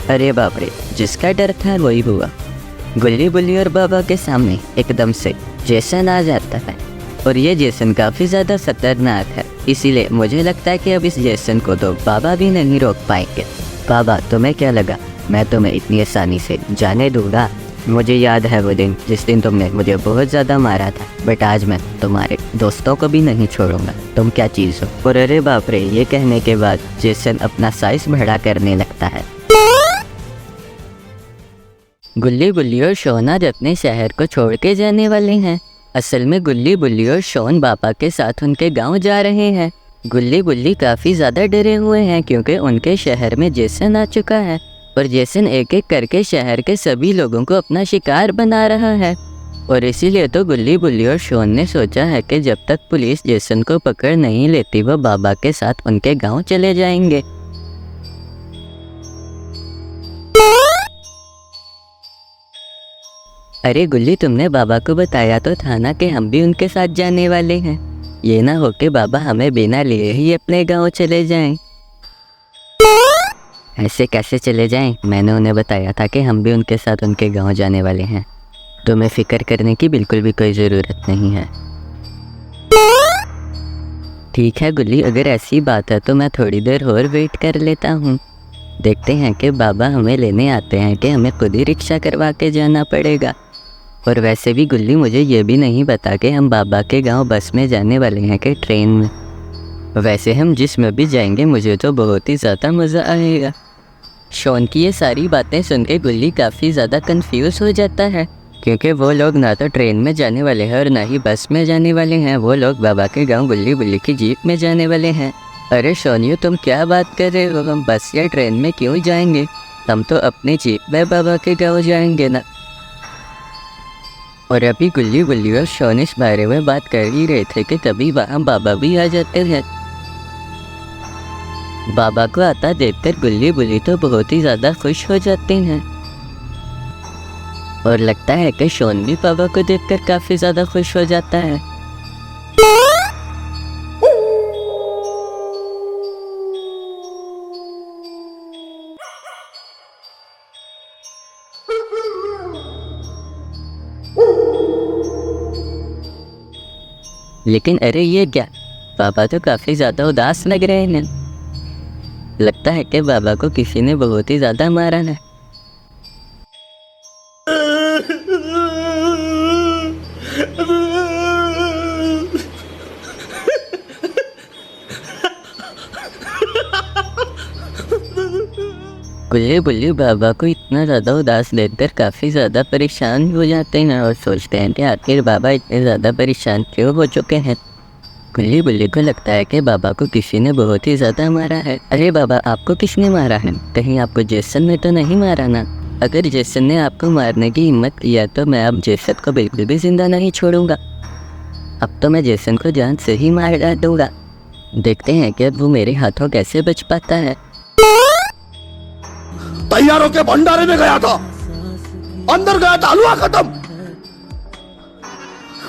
अरे बाप रे, जिसका डर था वही हुआ। गुल्ली बुल्ली और बाबा के सामने एकदम से जेसन आ जाता है और ये जेसन काफ़ी ज़्यादा खतरनाक है, इसीलिए मुझे लगता है कि अब इस जेसन को तो बाबा भी नहीं रोक पाएंगे। बाबा, तुम्हें क्या लगा मैं तुम्हें इतनी आसानी से जाने दूंगा? मुझे याद है वो दिन जिस दिन तुमने मुझे बहुत ज़्यादा मारा था, बट आज मैं तुम्हारे दोस्तों को भी नहीं छोड़ूंगा। तुम क्या चीज़ हो? और अरे बाप रे, ये कहने के बाद जेसन अपना साइज बड़ा करने लगता है। गुल्ली बुल्ली और शोन आज अपने शहर को छोड़ के जाने वाले हैं। असल में गुल्ली बुल्ली और शोन बाबा के साथ उनके गांव जा रहे हैं। गुल्ली बुल्ली काफ़ी ज़्यादा डरे हुए हैं क्योंकि उनके शहर में जेसन आ चुका है और जेसन एक एक करके शहर के सभी लोगों को अपना शिकार बना रहा है। और इसीलिए तो गुल्ली बुल्ली और शोन ने सोचा है कि जब तक पुलिस जेसन को पकड़ नहीं लेती वो बाबा के साथ उनके गाँव चले जाएंगे। अरे गुल्ली, तुमने बाबा को बताया तो था ना कि हम भी उनके साथ जाने वाले हैं। ये ना हो कि बाबा हमें बिना लिए ही अपने गांव चले जाएं। ऐसे कैसे चले जाएं? मैंने उन्हें बताया था कि हम भी उनके साथ उनके गांव जाने वाले हैं। तुम्हें फिक्र करने की बिल्कुल भी कोई ज़रूरत नहीं है। ठीक है गुल्ली, अगर ऐसी बात है तो मैं थोड़ी देर और वेट कर लेता हूँ। देखते हैं कि बाबा हमें लेने आते हैं कि हमें खुद ही रिक्शा करवा के जाना पड़ेगा। और वैसे भी गुल्ली, मुझे ये भी नहीं पता कि हम बाबा के गांव बस में जाने वाले हैं कि ट्रेन में। वैसे हम जिस में भी जाएंगे मुझे तो बहुत ही ज़्यादा मज़ा आएगा। शोन की ये सारी बातें सुन के गुल्ली काफ़ी ज़्यादा कंफ्यूज हो जाता है क्योंकि वो लोग ना तो ट्रेन में जाने वाले हैं और ना ही बस में जाने वाले हैं। वो लोग बाबा के गाँव गुल्ली बुल्ली की जीप में जाने वाले हैं। अरे शोनियो, तुम क्या बात कर रहे हो? हम बस या ट्रेन में क्यों जाएंगे? हम तो अपनी जीप में बाबा के गाँव जाएंगे ना। और अभी गुल्ली बुल्ली और शोन इस बारे में बात कर ही रहे थे कि तभी वहाँ बाबा भी आ जाते हैं। बाबा को आता देखकर गुल्ली बुल्ली तो बहुत ही ज़्यादा खुश हो जाते हैं और लगता है कि शोन भी बाबा को देखकर काफ़ी ज़्यादा खुश हो जाता है। लेकिन अरे ये क्या, बाबा तो काफ़ी ज़्यादा उदास लग रहे हैं। लगता है कि बाबा को किसी ने बहुत ही ज़्यादा मारा है। गुल्ली बुल्ली बाबा को इतना ज़्यादा उदास देखकर काफ़ी ज़्यादा परेशान हो जाते हैं और सोचते हैं कि आखिर बाबा इतने ज़्यादा परेशान क्यों हो चुके हैं। गुल्ली बुल्ली को लगता है कि बाबा को किसी ने बहुत ही ज़्यादा मारा है। अरे बाबा, आपको किसने मारा है? कहीं आपको जेसन ने तो नहीं मारा ना? अगर जेसन ने आपको मारने की हिम्मत किया तो मैं अब जेसन को बिल्कुल भी ज़िंदा नहीं छोड़ूंगा। अब तो मैं जेसन को जान से ही मार डाल दूंगा। देखते हैं कि अब वो मेरे हाथों कैसे बच पाता है। तैयार होके भंडारे में गया था, अंदर गया था हलवा खत्म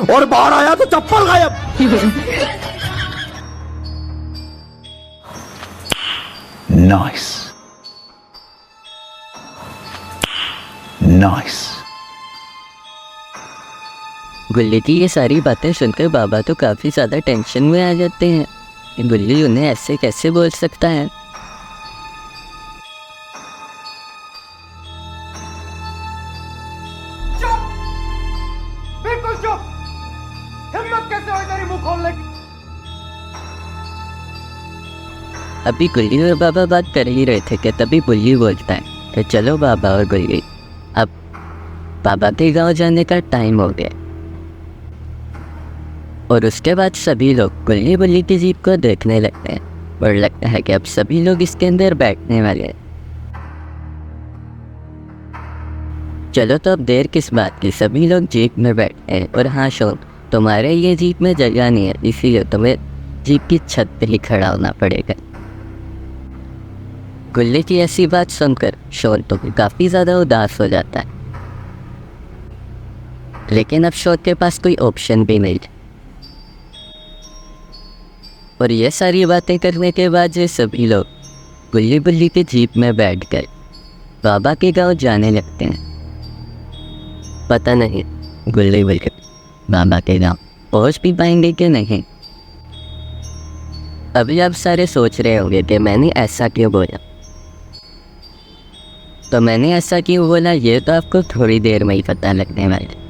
और बाहर आया तो चप्पल गायब। Nice nice. गुल्ली की ये सारी बातें सुनकर बाबा तो काफ़ी ज़्यादा टेंशन में आ जाते हैं। गुल्ली उन्हें ऐसे कैसे बोल सकता है? बिल्कुल चुप। हिम्मत कैसे हुई तेरी मुंह खोलने की? अभी गुल्ली और बाबा बात कर ही रहे थे कि तभी बुल्ली बोलता है कि चलो बाबा और गुल्ली, अब बाबा के गांव जाने का टाइम हो गया। और उसके बाद सभी लोग गुल्ली बुल्ली की जीप को देखने लगते हैं और लगता है कि अब सभी लोग इसके अंदर बैठने वाले हैं। चलो तो अब देर किस बात की, सभी लोग जीप में बैठते हैं। और हाँ शोन, तुम्हारे ये जीप में जगह नहीं है, इसीलिए तुम्हें जीप की छत पे ही खड़ा होना पड़ेगा। गुल्ली की ऐसी बात सुनकर शोन तो काफ़ी ज़्यादा उदास हो जाता है, लेकिन अब शोन के पास कोई ऑप्शन भी नहीं। और ये सारी बातें करने के बाद ये सभी लोग गुल्ली बुल्ली की जीप में बैठ गए बाबा के गांव जाने लगते हैं। पता नहीं गुल्ली बुल्ली बाबा के गांव पहुंच भी पाएंगे कि नहीं। अभी आप सारे सोच रहे होंगे कि मैंने ऐसा क्यों बोला। तो मैंने ऐसा क्यों बोला ये तो आपको थोड़ी देर में ही पता लगने वाला है।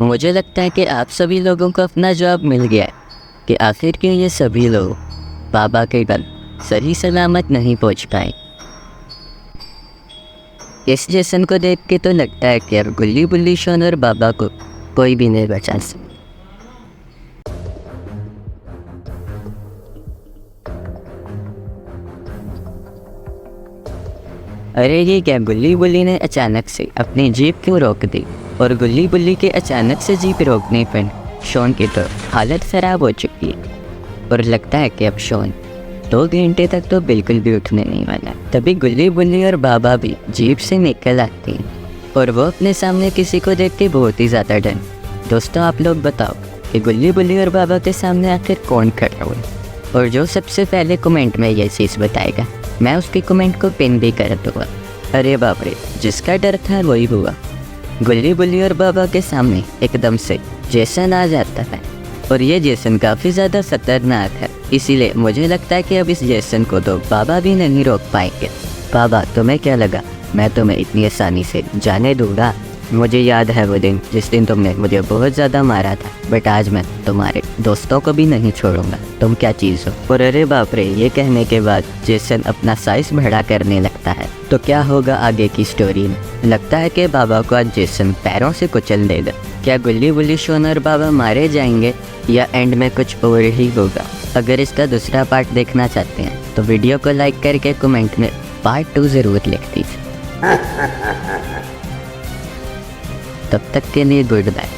मुझे लगता है कि आप सभी लोगों को अपना जवाब मिल गया है कि आखिर क्यों ये सभी लोग बाबा के घर सही सलामत नहीं पहुंच पाए। इस जेसन को देख के तो लगता है कि अब गुल्ली बुल्ली शॉन और बाबा को कोई भी नहीं बचा सकता। अरे ये क्या, गुल्ली बुल्ली ने अचानक से अपनी जीप क्यों रोक दी? और गुल्ली बुल्ली के अचानक से जीप रोकने पर शॉन की तो हालत ख़राब हो चुकी है और लगता है कि अब शॉन 2 घंटे तक तो बिल्कुल भी उठने नहीं वाला। तभी गुल्ली बुल्ली और बाबा भी जीप से निकल आते हैं और वो अपने सामने किसी को देख के बहुत ही ज़्यादा डर। दोस्तों आप लोग बताओ कि गुल्ली बुल्ली और बाबा के सामने आखिर कौन खड़ा हुआ, और जो सबसे पहले कमेंट में ये चीज़ बताएगा मैं उसके कमेंट को पिन भी कर दूँगा। अरे बाप रे, जिसका डर था वही हुआ। गुल्ली बुल्ली और बाबा के सामने एकदम से जेसन आ जाता है और ये जेसन काफ़ी ज़्यादा खतरनाक है, इसीलिए मुझे लगता है कि अब इस जेसन को तो बाबा भी नहीं रोक पाएंगे। बाबा तुम्हें क्या लगा मैं तुम्हें इतनी आसानी से जाने दूँगा? मुझे याद है वो दिन जिस दिन तुमने मुझे बहुत ज़्यादा मारा था, बट आज मैं तुम्हारे दोस्तों को भी नहीं छोड़ूंगा। तुम क्या चीज़ हो? और अरे बाप रे, ये कहने के बाद जेसन अपना साइज बड़ा करने लगता है। तो क्या होगा आगे की स्टोरी में? लगता है कि बाबा को आज जेसन पैरों से कुचल देगा। क्या गुल्ली बुल्ली शॉन और बाबा मारे जाएंगे या एंड में कुछ और ही होगा? अगर इसका दूसरा पार्ट देखना चाहते हैं तो वीडियो को लाइक करके कमेंट में पार्ट 2 ज़रूर लिख दीजिए। तब तक के लिए गुड बाय।